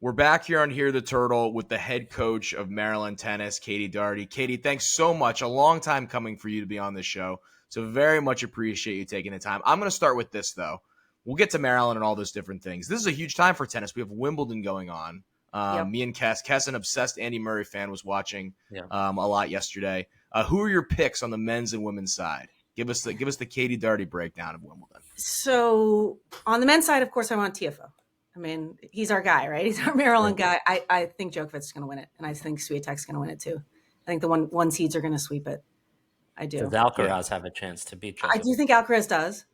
We're back here on Hear the Turtle with the head coach of Maryland Tennis, Katie Dougherty. Katie, thanks so much. A long time coming for you to be on this show. So very much appreciate you taking the time. I'm going to start with this, though. We'll get to Maryland and all those different things. This is a huge time for tennis. We have Wimbledon going on. Yep. Me and Kess, an obsessed Andy Murray fan, was watching Yeah. a lot yesterday. Who are your picks on the men's and women's side? Give us the Katie Dougherty breakdown of Wimbledon. So on the men's side, of course, I want Tiafoe. I mean, he's our guy, right? He's our Maryland guy. I think Djokovic is going to win it, and I think Swiatek's going to win it too. I think the one seeds are going to sweep it. I do. Does Alcaraz have a chance to beat Djokovic? I do think Alcaraz does,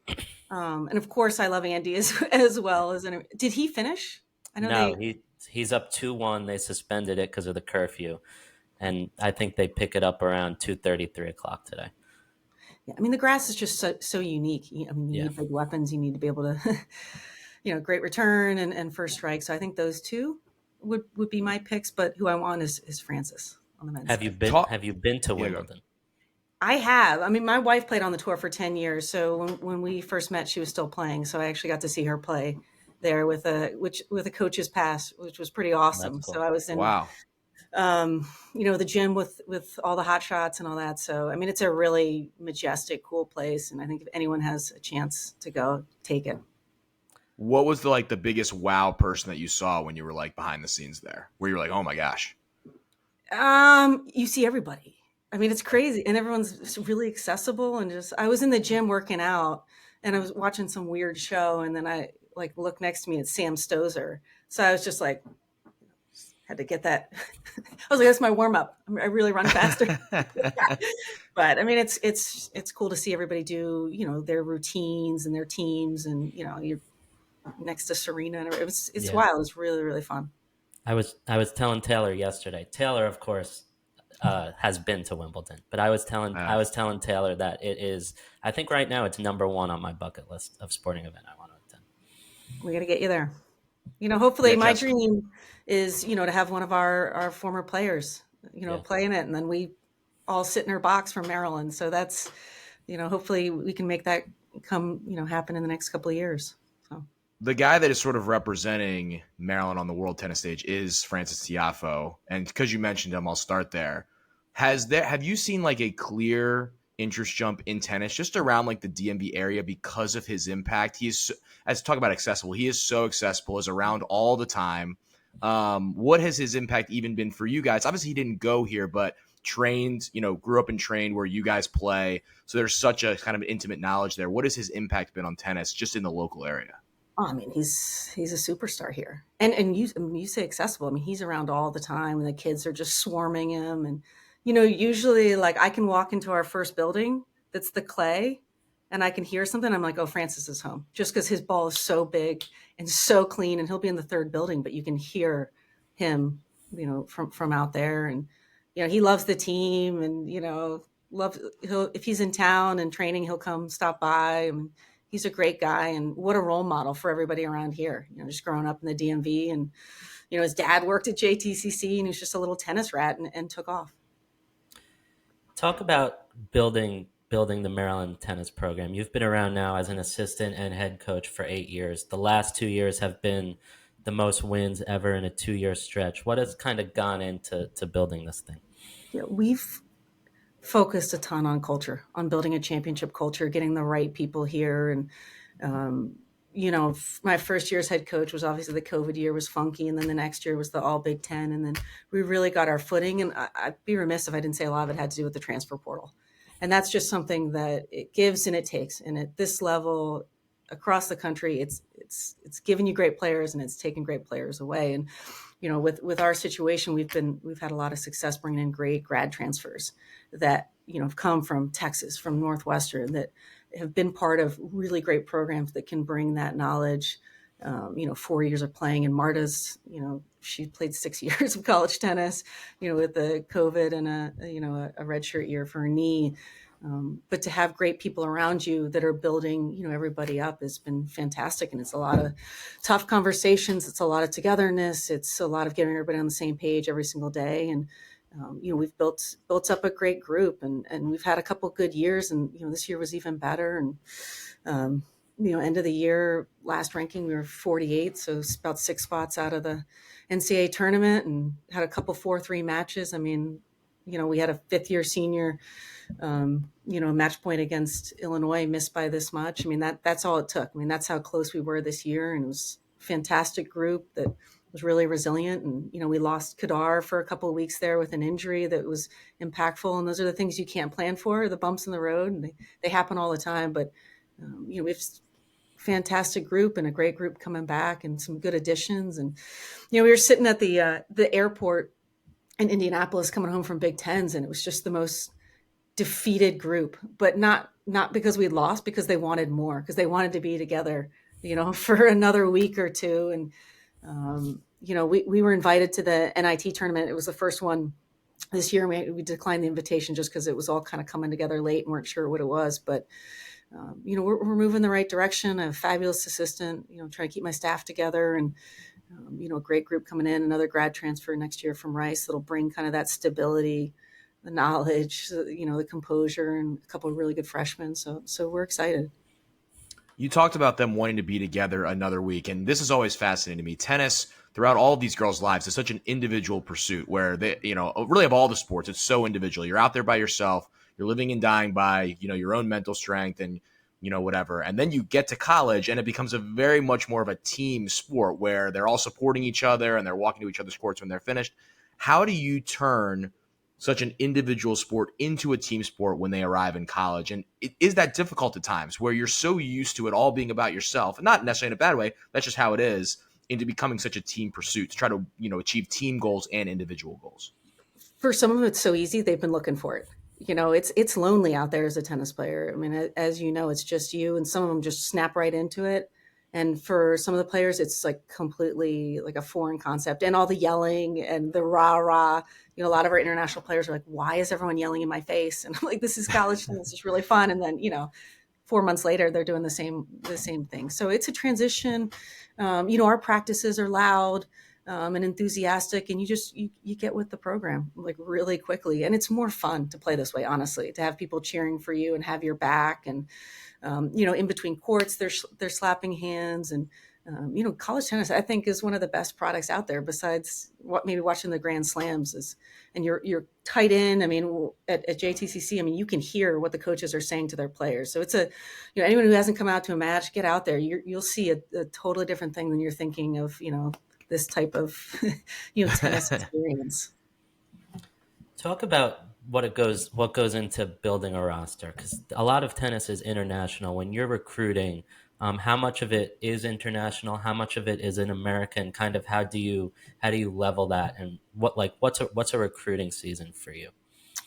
and of course, I love Andy as well. Did he finish? I know he's up 2-1. They suspended it because of the curfew, and I think they pick it up around 2:30, 3 o'clock today. Yeah, I mean, the grass is just so unique. I mean, you need big weapons. You need to be able to, great return and first strike. So I think those two would be my picks. But who I want is Francis on the men's side. Have you been to Wimbledon? I have. I mean, my wife played on the tour for 10 years. So when we first met, she was still playing. So I actually got to see her play there with a coach's pass, which was pretty awesome. Cool. So I was in the gym with all the hot shots and all that. So, I mean, it's a really majestic, cool place. And I think if anyone has a chance to go, take it. What was the biggest wow person that you saw when you were behind the scenes there, where you were like, oh my gosh? You see everybody. I mean, it's crazy. And everyone's really accessible. And I was in the gym working out and I was watching some weird show. And then I look next to me, it's Sam Stosur. So I was just had to get that. I was like, that's my warm up. I really run faster. But I mean, it's cool to see everybody do, their routines and their teams and, you're next to Serena and it's wild. It's really, really fun. I was telling Taylor yesterday. Taylor, of course, has been to Wimbledon, but I was telling Taylor that it is, I think right now it's number 1 on my bucket list of sporting event I want to attend. We got to get you there. Hopefully my dream is, to have one of our former players, play in it. And then we all sit in our box from Maryland. So that's, hopefully we can make that come, happen in the next couple of years. So the guy that is sort of representing Maryland on the world tennis stage is Francis Tiafoe. And because you mentioned him, I'll start there. Have you seen a clear interest jump in tennis just around the DMV area because of his impact? He is, as talk about accessible, he is so accessible, is around all the time. What has his impact even been for you guys? Obviously he didn't go here, but trained, grew up and trained where you guys play. So there's such a kind of intimate knowledge there. What has his impact been on tennis just in the local area? Oh, I mean, he's a superstar here. And you say accessible. I mean, he's around all the time and the kids are just swarming him. And, usually I can walk into our first building that's the clay and I can hear something. I'm like, oh, Francis is home, just because his ball is so big and so clean and he'll be in the third building, but you can hear him, from out there. And, he loves the team and, if he's in town and training, he'll come stop by. He's a great guy and what a role model for everybody around here, just growing up in the DMV and, his dad worked at JTCC and he was just a little tennis rat and took off. Talk about building the Maryland tennis program. You've been around now as an assistant and head coach for 8 years. The last 2 years have been the most wins ever in a 2-year stretch. What has kind of gone into building this thing? Yeah, we've focused a ton on culture, on building a championship culture, getting the right people here. And, my first year as head coach was obviously the COVID year was funky. And then the next year was the all Big Ten. And then we really got our footing. And I'd be remiss if I didn't say a lot of it had to do with the transfer portal. And that's just something that it gives and it takes. And at this level across the country, it's giving you great players and it's taking great players away. And, with our situation, we've had a lot of success bringing in great grad transfers that, have come from Texas, from Northwestern, that have been part of really great programs that can bring that knowledge. 4 years of playing, and Marta's, she played 6 years of college tennis, with the COVID and a redshirt year for her knee. But to have great people around you that are building, everybody up has been fantastic. And it's a lot of tough conversations. It's a lot of togetherness. It's a lot of getting everybody on the same page every single day. And, we've built up a great group and we've had a couple good years and, this year was even better. And, end of the year, last ranking, we were 48. So it's about 6 spots out of the NCAA tournament, and had a couple 4-3 matches. I mean, we had a 5th-year senior, match point against Illinois, missed by this much. I mean, that's all it took. I mean, that's how close we were this year. And it was a fantastic group that was really resilient. And, we lost Kadar for a couple of weeks there with an injury that was impactful. And those are the things you can't plan for, the bumps in the road. And they happen all the time. But, we have a fantastic group and a great group coming back, and some good additions. And, we were sitting at the airport in Indianapolis coming home from Big Tens, and it was just the most defeated group, but not because we lost, because they wanted more, because they wanted to be together, for another week or two. And, we were invited to the NIT tournament. It was the first one this year. We declined the invitation just because it was all kind of coming together late and weren't sure what it was. But, we're moving in the right direction. I have a fabulous assistant, trying to keep my staff together, and, a great group coming in, another grad transfer next year from Rice that'll bring kind of that stability, the knowledge, the composure, and a couple of really good freshmen. So we're excited. You talked about them wanting to be together another week, and this is always fascinating to me. Tennis, throughout all of these girls' lives, is such an individual pursuit where they, really of all the sports, it's so individual. You're out there by yourself. You're living and dying by, your own mental strength and, whatever. And then you get to college, and it becomes a very much more of a team sport where they're all supporting each other and they're walking to each other's courts when they're finished. How do you turn such an individual sport into a team sport when they arrive in college? And is that difficult at times where you're so used to it all being about yourself, and not necessarily in a bad way, that's just how it is, into becoming such a team pursuit to try to, achieve team goals and individual goals? For some of them, it's so easy. They've been looking for it. It's lonely out there as a tennis player. I mean, as you know, it's just you, and some of them just snap right into it. And for some of the players, it's like completely like a foreign concept, and all the yelling and the rah rah. A lot of our international players are like, "Why is everyone yelling in my face?" And I'm like, "This is college tennis. It's really fun." And then 4 months later, they're doing the same thing. So it's a transition. Our practices are loud and enthusiastic, and you get with the program like really quickly. And it's more fun to play this way, honestly, to have people cheering for you and have your back. And in between courts, they're slapping hands. And college tennis, I think, is one of the best products out there, besides what maybe watching the Grand Slams and you're tight in. I mean, at JTCC, I mean, you can hear what the coaches are saying to their players. So it's anyone who hasn't come out to a match, get out there. You'll see a totally different thing than you're thinking of, this type of, tennis experience. Talk about what goes into building a roster, because a lot of tennis is international. When you're recruiting, how much of it is international? How much of it is in American? Kind of how do you level that? And what's a recruiting season for you?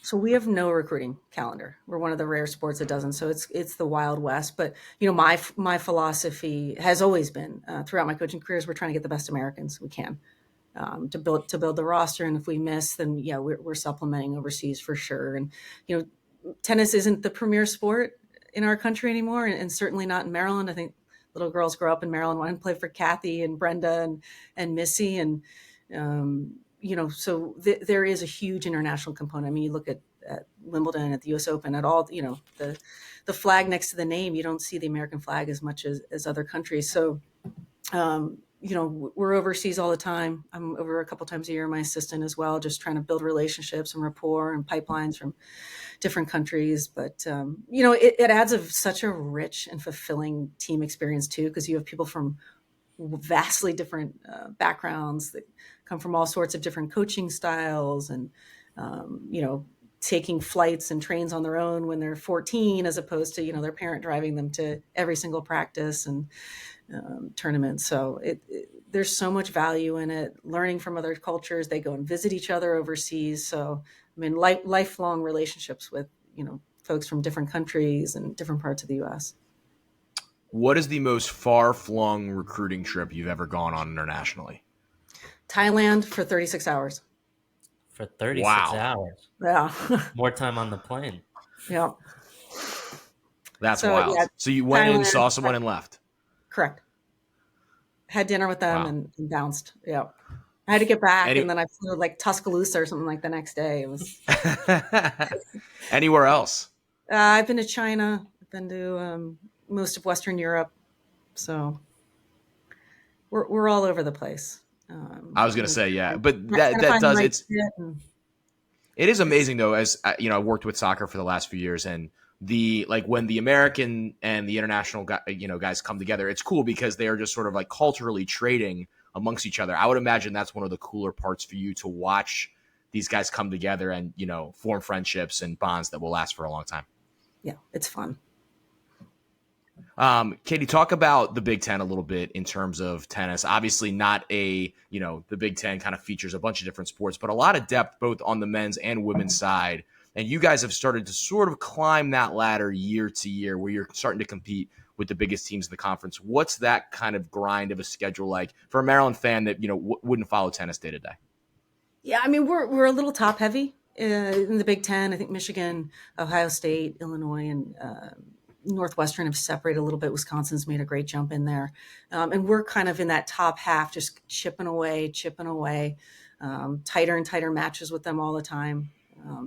So we have no recruiting calendar. We're one of the rare sports that doesn't. So it's the Wild West. But my philosophy has always been throughout my coaching careers, we're trying to get the best Americans we can to build the roster. And if we miss, then we're supplementing overseas for sure. And tennis isn't the premier sport in our country anymore, and certainly not in Maryland. I think little girls grow up in Maryland, want to play for Kathy and Brenda and Missy, and so there is a huge international component. I mean, you look at Wimbledon, at the U.S. Open, at all, the flag next to the name, you don't see the American flag as much as other countries. So, we're overseas all the time. I'm over a couple times a year, my assistant as well, just trying to build relationships and rapport and pipelines from different countries. But, it adds such a rich and fulfilling team experience too, because you have people from vastly different backgrounds that come from all sorts of different coaching styles, and taking flights and trains on their own when they're 14, as opposed to their parent driving them to every single practice and tournament. So there's so much value in it, learning from other cultures. They go and visit each other overseas. So I mean, lifelong relationships with folks from different countries and different parts of the U.S. What is the most far-flung recruiting trip you've ever gone on internationally? Thailand for 36 hours. For 36 hours? Yeah. More time on the plane. Yeah. That's wild. Yeah, so you went in, saw someone, and left? Correct. Had dinner with them and bounced. Yeah. I had to get back, and then I flew like Tuscaloosa or something like the next day. It was Anywhere else? I've been to China. I've been to most of Western Europe, So we're all over the place. I was gonna say, yeah, but that Trying to that find the does right it's fit. And it is it's amazing though. As you know, I worked with soccer for the last few years, and the like when the American and the international guys come together, it's cool because they are just sort of like culturally trading amongst each other. I would imagine that's one of the cooler parts for you to watch these guys come together and form friendships and bonds that will last for a long time. yeah, it's fun. Katie, talk about the Big Ten a little bit in terms of tennis. Obviously, not the Big Ten kind of features a bunch of different sports, but a lot of depth both on the men's and women's side. And you guys have started to sort of climb that ladder year to year where you're starting to compete with the biggest teams in the conference. What's that kind of grind of a schedule like for a Maryland fan that, wouldn't follow tennis day to day? Yeah, I mean, we're a little top heavy in the Big Ten. I think Michigan, Ohio State, Illinois, and Northwestern have separated a little bit. Wisconsin's made a great jump in there, and we're kind of in that top half, just chipping away, tighter and tighter matches with them all the time.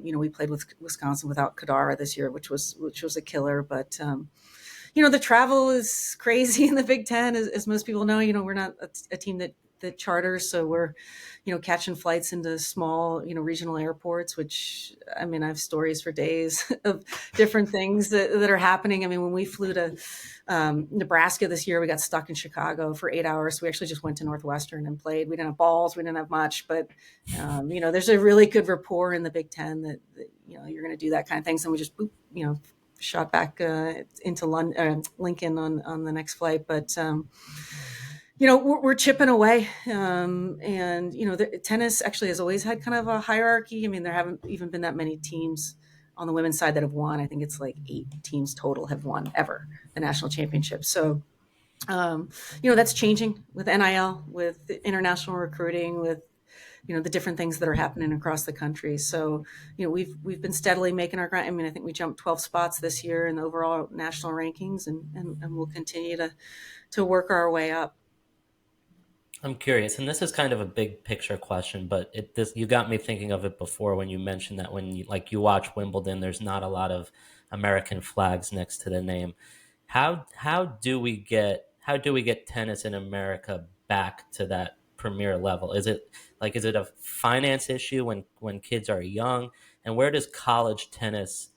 We played with Wisconsin without Kadara this year, which was a killer, but. The travel is crazy in the Big Ten, as most people know. We're not a team that charters, so we're, catching flights into small, regional airports. Which I mean, I have stories for days of different things that are happening. I mean, when we flew to Nebraska this year, we got stuck in Chicago for 8 hours. So we actually just went to Northwestern and played. We didn't have balls, we didn't have much, but there's a really good rapport in the Big Ten that you're going to do that kind of things, and we just boop, shot back into Lincoln on the next flight. But, we're chipping away. The tennis actually has always had kind of a hierarchy. I mean, there haven't even been that many teams on the women's side that have won. I think it's like 8 teams total have won ever the national championship. So, that's changing with NIL, with international recruiting, with the different things that are happening across the country. So, we've been steadily making our grind. I mean, I think we jumped 12 spots this year in the overall national rankings, and we'll continue to work our way up. I'm curious, and this is kind of a big picture question, but you got me thinking of it before when you mentioned that when you watch Wimbledon, there's not a lot of American flags next to the name. How do we get tennis in America back to that premier level? Is it a finance issue when kids are young, and where does college tennis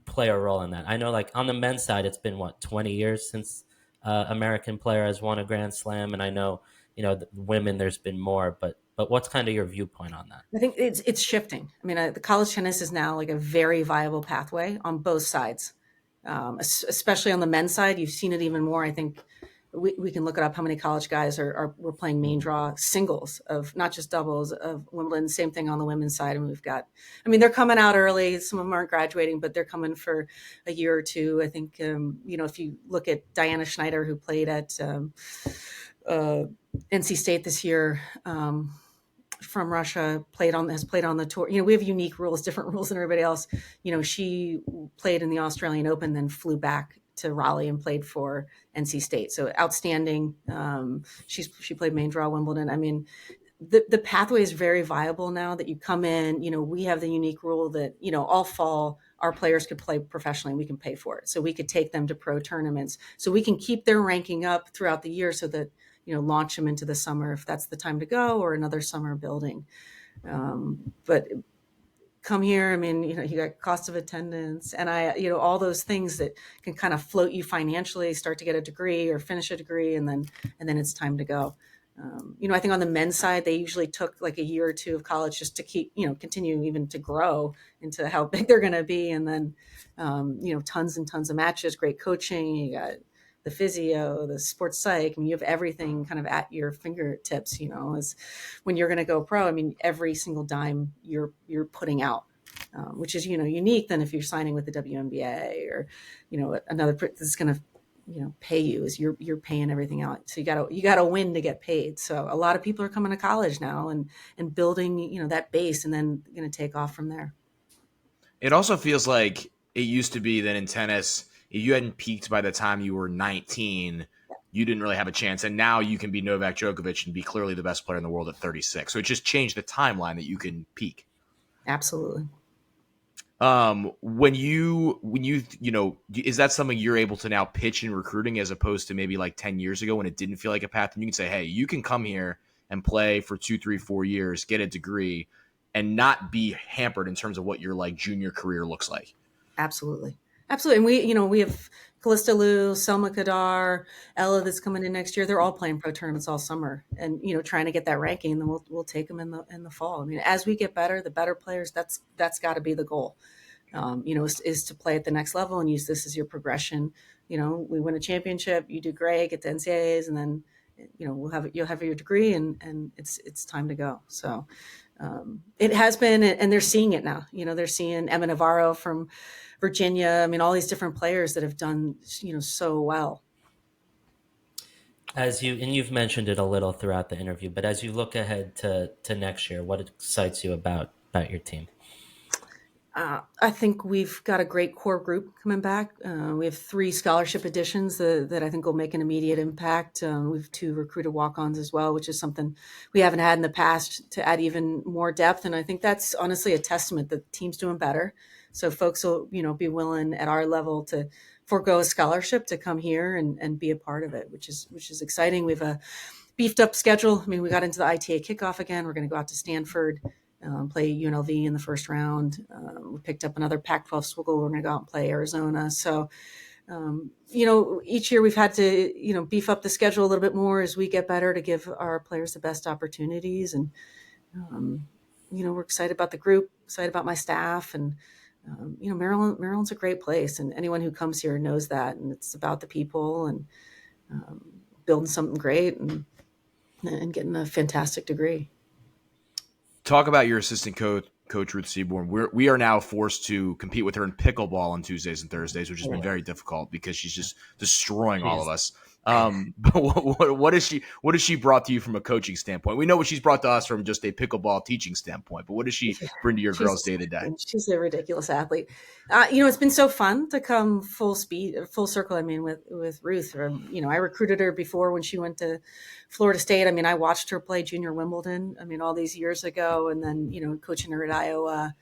play a role in that? I know, like on the men's side, it's been 20 years since American player has won a Grand Slam, and I know the women there's been more, but what's kind of your viewpoint on that? I think it's shifting. I mean, the college tennis is now like a very viable pathway on both sides, especially on the men's side. You've seen it even more. I think we can look it up how many college guys we're playing main draw singles of not just doubles of Wimbledon. Same thing on the women's side. And they're coming out early. Some of them aren't graduating, but they're coming for a year or two. I think, if you look at Diana Schneider, who played at NC State this year, from Russia, has played on the tour. We have unique rules, different rules than everybody else. She played in the Australian Open, then flew back to Raleigh and played for NC State. So outstanding. She played main draw Wimbledon. I mean, the pathway is very viable now that you come in. We have the unique rule that all fall our players could play professionally and we can pay for it. So we could take them to pro tournaments. So we can keep their ranking up throughout the year so that launch them into the summer if that's the time to go, or another summer building. But come here, I mean, you got cost of attendance and all those things that can kind of float you financially, start to get a degree or finish a degree, and then it's time to go. I think on the men's side, they usually took like a year or two of college just to keep, continue even to grow into how big they're going to be. And then, tons and tons of matches, great coaching. You got the physio, the sports psych. I mean, you have everything kind of at your fingertips, as when you're going to go pro. I mean, every single dime you're putting out, which is, unique than if you're signing with the WNBA or, another that's going to, pay you is you're paying everything out. So you gotta win to get paid. So a lot of people are coming to college now and building, that base, and then going to take off from there. It also feels like it used to be that in tennis, if you hadn't peaked by the time you were 19, you didn't really have a chance. And now you can be Novak Djokovic and be clearly the best player in the world at 36. So it just changed the timeline that you can peak. Absolutely. When you is that something you're able to now pitch in recruiting as opposed to maybe like 10 years ago when it didn't feel like a path, and you can say, hey, you can come here and play for 2, 3, 4 years, get a degree, and not be hampered in terms of what your like junior career looks like? Absolutely. Absolutely. And we have Callista Liu, Selma Kadar, Ella that's coming in next year. They're all playing pro tournaments all summer and, trying to get that ranking. And then we'll take them in the fall. I mean, as we get better, the better players, that's got to be the goal, is to play at the next level and use this as your progression. We win a championship, you do great, get to NCAAs, and then, you'll have your degree and it's time to go. So, it has been, and they're seeing it now. They're seeing Emma Navarro from Virginia. I mean, all these different players that have done, so well. And you've mentioned it a little throughout the interview, but as you look ahead to next year, what excites you about your team? I think we've got a great core group coming back. We have 3 scholarship additions that I think will make an immediate impact. We have 2 recruited walk-ons as well, which is something we haven't had in the past to add even more depth. And I think that's honestly a testament that the team's doing better. So folks will, be willing at our level to forego a scholarship to come here and be a part of it, which is exciting. We have a beefed up schedule. I mean, we got into the ITA kickoff again. We're going to go out to Stanford. Play UNLV in the first round. We picked up another Pac-12 school. We're going to go out and play Arizona. So, each year we've had to, beef up the schedule a little bit more as we get better to give our players the best opportunities. And, we're excited about the group, excited about my staff. And, Maryland's a great place. And anyone who comes here knows that. And it's about the people and building something great and getting a fantastic degree. Talk about your assistant coach Ruth Seaborn. We are now forced to compete with her in pickleball on Tuesdays and Thursdays, which has been very difficult because she's just destroying all of us. But what has she brought to you from a coaching standpoint? We know what she's brought to us from just a pickleball teaching standpoint, but what does she bring to your girls day to day? She's a ridiculous athlete. It's been so fun to come full circle. I mean, with Ruth, I recruited her before when she went to Florida State. I mean, I watched her play junior Wimbledon. I mean, all these years ago, and then coaching her at Iowa.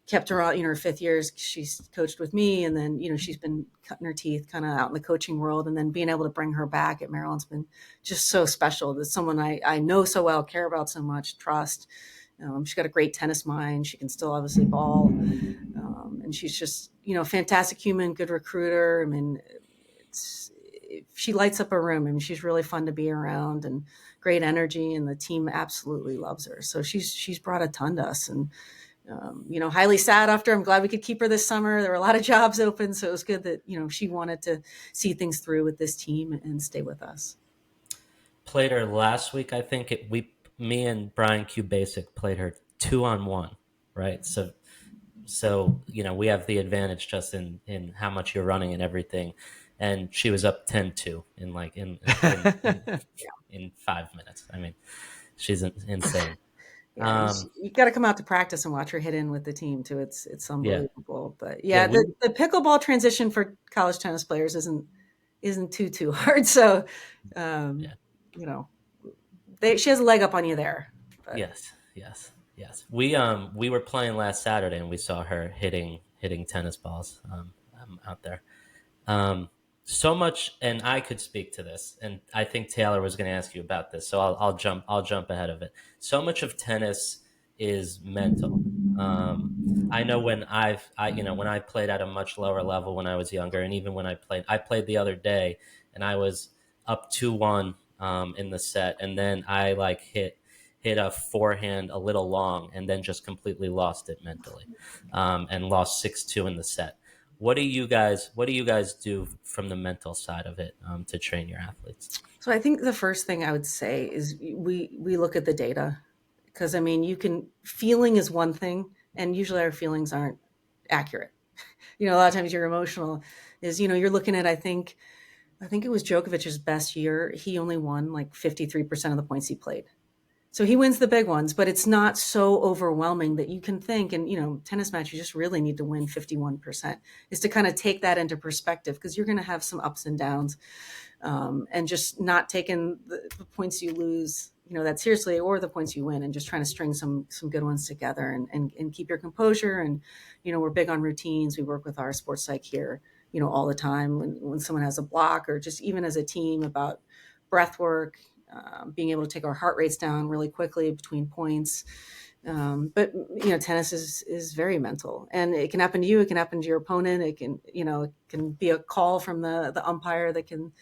Kept her out, her 5th years. She's coached with me. And then, she's been cutting her teeth kind of out in the coaching world. And then being able to bring her back at Maryland's been just so special. That's someone I know so well, care about so much, trust. She's got a great tennis mind. She can still obviously ball. And she's just, fantastic human, good recruiter. I mean, she lights up a room. I mean, she's really fun to be around and great energy. And the team absolutely loves her. So she's brought a ton to us. And, highly sad after. I'm glad we could keep her this summer. There were a lot of jobs open, so it was good that, she wanted to see things through with this team and stay with us. Played her last week, I think. Me and Brian Q Basic played her 2-on-1, right? So we have the advantage just in how much you're running and everything. And she was up 10-2 in 5 minutes. I mean, she's insane. Yeah, you got to come out to practice and watch her hit in with the team too. It's unbelievable. Yeah. But the pickleball transition for college tennis players isn't too hard. So, she has a leg up on you there. But. Yes. We were playing last Saturday and we saw her hitting tennis balls out there. So much, and I could speak to this, and I think Taylor was going to ask you about this, so I'll jump ahead of it. So much of tennis is mental. I know when I played at a much lower level when I was younger, and even when I played the other day, and I was up 2-1 in the set, and then I hit a forehand a little long, and then just completely lost it mentally, and lost 6-2 in the set. What do you guys do from the mental side of it to train your athletes? So I think the first thing I would say is we look at the data, because I mean, feeling is one thing, and usually our feelings aren't accurate. A lot of times you're emotional. You're looking at I think it was Djokovic's best year. He only won 53% of the points he played. So he wins the big ones, but it's not so overwhelming that you can think, and, tennis match, you just really need to win 51%, is to kind of take that into perspective, because you're going to have some ups and downs, and just not taking the points you lose, that seriously, or the points you win, and just trying to string some good ones together, and keep your composure. And we're big on routines. We work with our sports psych here, all the time when someone has a block, or just even as a team, about breath work, being able to take our heart rates down really quickly between points. But tennis is very mental, and it can happen to you. It can happen to your opponent. It can be a call from the umpire that can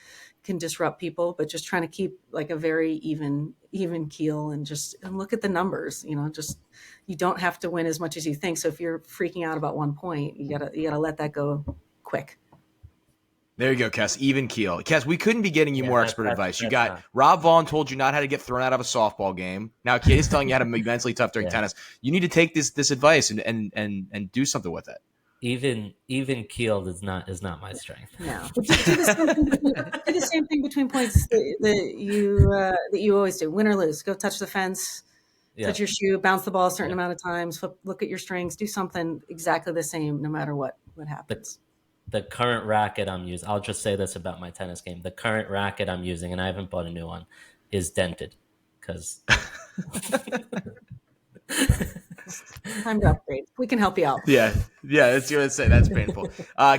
disrupt people. But just trying to keep like a very even keel, and look at the numbers. Just, you don't have to win as much as you think. So if you're freaking out about 1 point, you gotta let that go quick. There you go, Kess. Even keel. Kess, we couldn't be getting you more expert advice. You got not. Rob Vaughn told you not how to get thrown out of a softball game. Now Katie's telling you how to be mentally tough during tennis. You need to take this advice and do something with it. Even keeled is not my strength. No, do the same thing between points that you always do. Win or lose, go touch the fence, touch your shoe, bounce the ball a certain amount of times, look at your strings, do something exactly the same no matter what happens. The current racket I'm using, I'll just say this about my tennis game. The current racket I'm using, and I haven't bought a new one, is dented because time to upgrade. We can help you out. Yeah, that's what I say. That's painful.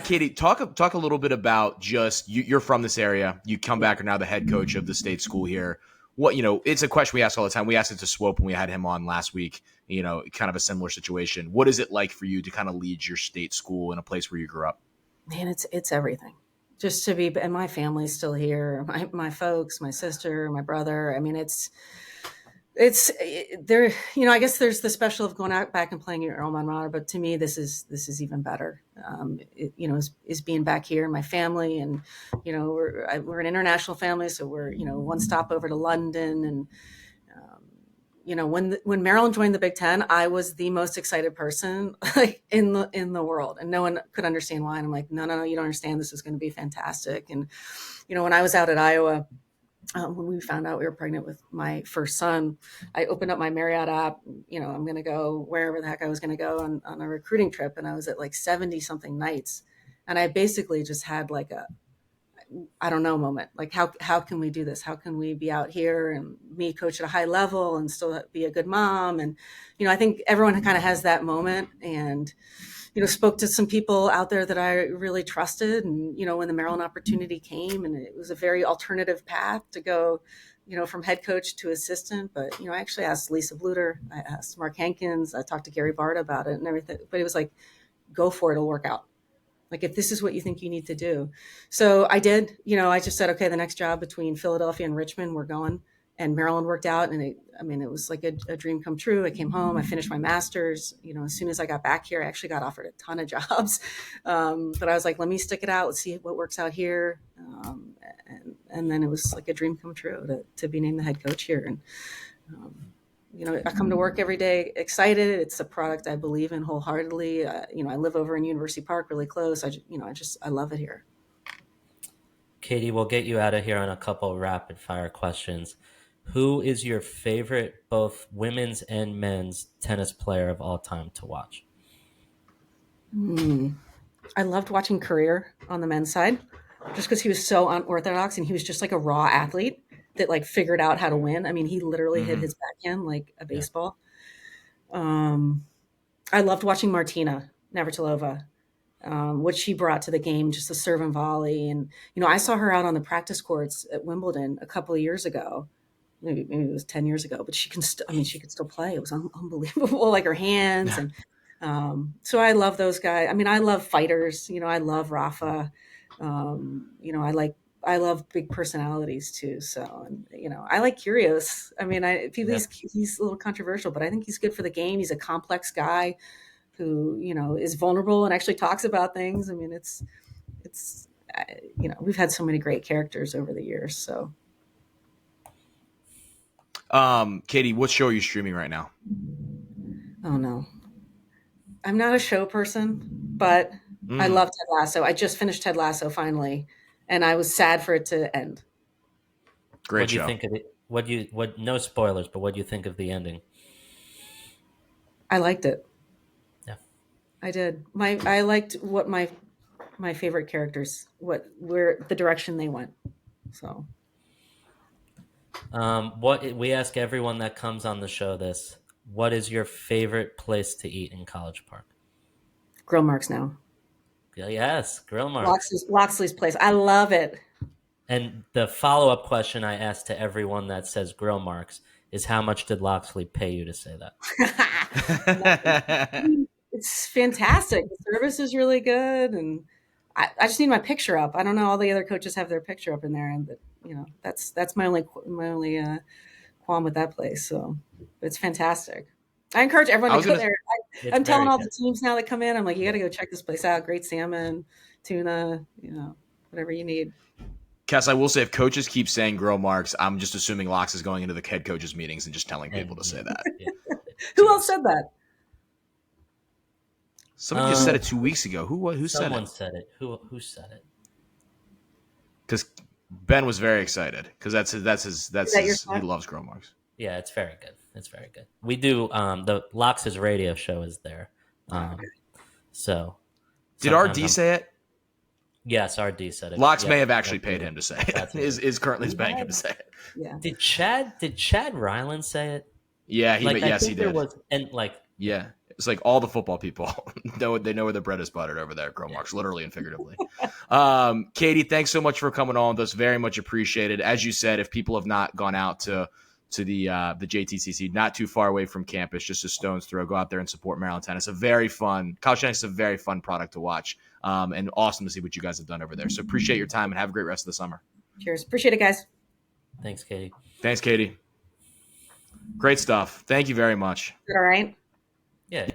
Katie, talk a little bit about just you're from this area. You come back, are now the head coach of the state school here. What it's a question we ask all the time. We asked it to Swope when we had him on last week. Kind of a similar situation. What is it like for you to kind of lead your state school in a place where you grew up? Man, it's everything. Just to be, and my family's still here. My folks, my sister, my brother. I mean, it's there. I guess there's the special of going out back and playing your alma mater, but to me, this is even better. Is being back here, my family, and we're an international family, so we're one stop over to London. And when Maryland joined the Big Ten, I was the most excited person like in the world, and no one could understand why. And I'm like, no, you don't understand. This is going to be fantastic. And when I was out at Iowa, when we found out we were pregnant with my first son, I opened up my Marriott app. I'm going to go wherever the heck I was going to go on a recruiting trip, and I was at like 70 something nights, and I basically just had like a I don't know moment. Like, how can we do this? How can we be out here and me coach at a high level and still be a good mom? And, I think everyone kind of has that moment, and, spoke to some people out there that I really trusted. And, when the Maryland opportunity came, and it was a very alternative path to go, from head coach to assistant. But, I actually asked Lisa Bluter, I asked Mark Hankins, I talked to Gary Barta about it and everything, but it was like, go for it. It'll work out. Like, if this is what you think you need to do. So I did, I just said, okay, the next job between Philadelphia and Richmond, we're going. And Maryland worked out. And it was like a dream come true. I came home, I finished my master's. As soon as I got back here, I actually got offered a ton of jobs. But I was like, let me stick it out. Let's see what works out here. And then it was like a dream come true to be named the head coach here. And, I come to work every day excited. It's a product I believe in wholeheartedly. I live over in University Park, really close. I love it here. Katie, we'll get you out of here on a couple rapid fire questions. Who is your favorite, both women's and men's tennis player of all time to watch? I loved watching Career on the men's side, just because he was so unorthodox, and he was just like a raw athlete that like figured out how to win. I mean, he literally hit his backhand like a baseball. I loved watching Martina Navratilova, what she brought to the game, just the serve and volley. And, I saw her out on the practice courts at Wimbledon a couple of years ago. Maybe it was 10 years ago, but she could still play. It was unbelievable, like her hands. And so I love those guys. I mean, I love fighters, I love Rafa. I love big personalities too. So, and, I like Kyrgios. I mean, he's a little controversial, but I think he's good for the game. He's a complex guy who, is vulnerable and actually talks about things. I mean, it's we've had so many great characters over the years. So, Katie, what show are you streaming right now? Oh no, I'm not a show person, but I love Ted Lasso. I just finished Ted Lasso finally, and I was sad for it to end. Great What do you show. think of it? No spoilers, but what do you think of the ending? I liked it. Yeah, I did. I liked what my favorite characters, where the direction they went. So What we ask everyone that comes on the show this: what is your favorite place to eat in College Park? Grill Marks now. Yes, Grill Marks. Loxley's place. I love it. And the follow-up question I ask to everyone that says Grill Marks is, how much did Loxley pay you to say that? It's fantastic. The service is really good, and I just need my picture up. I don't know. All the other coaches have their picture up in there, and that's my only qualm with that place. So it's fantastic. I encourage everyone to go there. I'm telling all the teams now that come in, I'm like, you got to go check this place out. Great salmon, tuna, whatever you need. Cass, I will say, if coaches keep saying Grill Marks, I'm just assuming Lox is going into the head coaches meetings and just telling people to say that. Yeah. Who else said that? Somebody just said it 2 weeks ago. Who said it? Someone said it. Who said it? Because Ben was very excited because that's his he loves Grill Marks. Yeah, it's very good. It's very good. We do the Lox's radio show is there. So did RD say it? Yes, RD said it. Lox may have actually paid him to say it. Is currently paying him to say it. Yeah. Did Chad Ryland say it? Yeah, yes, he did. Yeah, it's like all the football people know where their bread is buttered over there at Grill Marks, literally and figuratively. Katie, thanks so much for coming on with us. Very much appreciated. As you said, if people have not gone out to the JTCC, not too far away from campus, just a stone's throw, go out there and support Maryland tennis. College tennis is a very fun product to watch, and awesome to see what you guys have done over there. So appreciate your time and have a great rest of the summer. Cheers. Appreciate it, guys. Thanks, Katie. Thanks, Katie. Great stuff. Thank you very much. All right. Yeah.